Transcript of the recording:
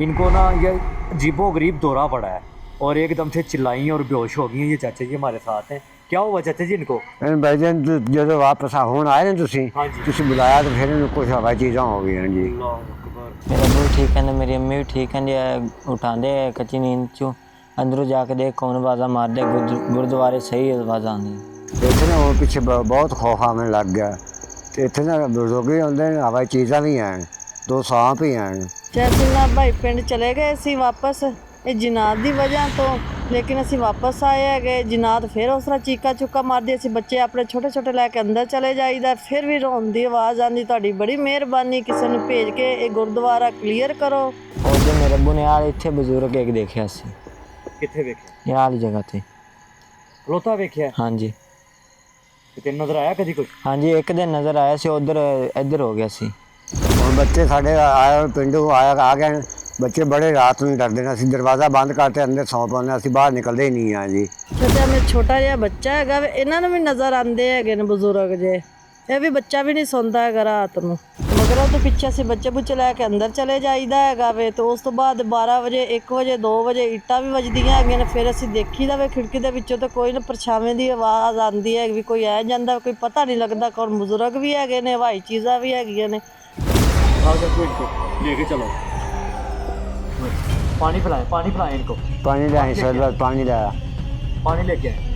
इनको ना ये अजीबोगरीब दौरा पड़ा है और एकदम से चिल्लाई और बेहोश हो गई हैं। ये चाचा जी हमारे साथ हैं। क्या हुआ चाचा जी इनको? भाई जान जो वापस ਹੁਣ ਆਏ ਨੇ हाँ जी। ਤੁਸੀਂ ਬੁਲਾਇਆ ਤਾਂ ਫਿਰ ਇਹਨੂੰ ਕੁਝ ਹਵਾ ਚੀਜ਼ਾਂ ਹੋ गई जी। अल्लाह अकबर। मेरा अब्बू ठीक है ना, मेरी अम्मी भी ठीक है जी। उठाते कच्ची नींद चो अंदरों जाके देख कौन आवाज़ा मार दे। गुरुद्वारे सही आवाज़ आनी। ਇੱਥੇ ਨਾ ਹੁਣ ਪਿੱਛੇ ਬਹੁਤ ਖੌਫ ਆਉਣ ਲੱਗ ਗਿਆ ਤੇ ਇੱਥੇ ਨਾ ਬਜ਼ੁਰਗ ਵੀ ਆਉਂਦੇ ਨੇ, ਹਵਾ ਚੀਜ਼ਾਂ ਵੀ ਆਣ, ਦੋ ਸਾਂਪ ਹੀ ਆਣ। ਜੈਸੇ ਨਾ ਭਾਈ ਪਿੰਡ ਚਲੇ ਗਏ ਸੀ ਵਾਪਸ ਇਹ ਜਿਨਾਤ ਦੀ ਵਜ੍ਹਾ ਤੋਂ, ਲੇਕਿਨ ਅਸੀਂ ਵਾਪਸ ਆਏ ਹੈਗੇ। ਜਿਨਾਤ ਫਿਰ ਉਸ ਤਰ੍ਹਾਂ ਚੀਕਾ ਚੁੱਕਾ ਮਾਰਦੀ, ਅਸੀਂ ਬੱਚੇ ਆਪਣੇ ਛੋਟੇ ਛੋਟੇ ਲੈ ਕੇ ਅੰਦਰ ਚਲੇ ਜਾਈਦਾ, ਫਿਰ ਵੀ ਰੋਣ ਦੀ ਆਵਾਜ਼ ਆਉਂਦੀ। ਤੁਹਾਡੀ ਬੜੀ ਮਿਹਰਬਾਨੀ, ਕਿਸੇ ਨੂੰ ਭੇਜ ਕੇ ਇਹ ਗੁਰਦੁਆਰਾ ਕਲੀਅਰ ਕਰੋ। और जो मेरे अब्बू ने यार इतने बुजुर्ग एक देखा सी किथे वेख्या? ये वाली जगह थे। खलोता वेख्या? हाँ जी, ते नजर आया कदी कुछ? हाँ जी, एक दिन नज़र आया सी, उधर इधर हो गया सी। ਹੁਣ ਬੱਚੇ ਸਾਡੇ ਆਏ ਪਿੰਡੋਂ ਆ ਗਏ ਨੇ। ਬੱਚੇ ਬੜੇ ਰਾਤ ਨੂੰ ਡਰਦੇ ਨੇ। ਅਸੀਂ ਦਰਵਾਜ਼ਾ ਬੰਦ ਕਰਕੇ ਅੰਦਰ ਸੌਂ ਪਾਉਂਦੇ, ਅਸੀਂ ਬਾਹਰ ਨਿਕਲਦੇ ਹੀ ਨਹੀਂ ਆ ਜੀ। ਛੋਟਾ ਮੈਂ ਛੋਟਾ ਜਿਹਾ ਬੱਚਾ ਹੈਗਾ ਵੇ, ਇਹਨਾਂ ਨੂੰ ਵੀ ਨਜ਼ਰ ਆਉਂਦੇ ਹੈਗੇ ਨੇ ਬਜ਼ੁਰਗ ਜੇ। ਇਹ ਵੀ ਬੱਚਾ ਵੀ ਨਹੀਂ ਸੌਂਦਾ ਹੈਗਾ ਰਾਤ ਨੂੰ। ਮਗਰ ਉਹ ਤੋਂ ਪਿੱਛੇ ਅਸੀਂ ਬੱਚੇ ਬੁੱਚੇ ਲੈ ਕੇ ਅੰਦਰ ਚਲੇ ਜਾਈਦਾ ਹੈਗਾ ਵੇ। ਤੇ ਉਸ ਤੋਂ ਬਾਅਦ 12 ਵਜੇ 1 ਵਜੇ 2 ਵਜੇ ਇੱਟਾਂ ਵੀ ਵੱਜਦੀਆਂ ਹੈਗੀਆਂ ਨੇ। ਫਿਰ ਅਸੀਂ ਦੇਖੀਦਾ ਵੇ ਖਿੜਕੀ ਦੇ ਵਿੱਚੋਂ ਤੇ ਕੋਈ ਨਾ ਪਰਛਾਵੇਂ ਦੀ ਆਵਾਜ਼ ਆਉਂਦੀ ਹੈ ਵੀ ਕੋਈ ਆ ਜਾਂਦਾ, ਕੋਈ ਪਤਾ ਨਹੀਂ ਲੱਗਦਾ ਕੌਣ। ਬਜ਼ੁਰਗ ਵੀ ਹੈਗੇ ਨੇ, ਹਵਾਈ ਚੀਜ਼ਾਂ ਵੀ ਹੈਗੀਆਂ ਨੇ। आओ चाचू इनको लेके चलो। पानी पिलाएं इनको। ਪਾਣੀ ਲਿਆਈ ਸਰ, ਪਾਣੀ ਲਿਆ। पानी लेके आए।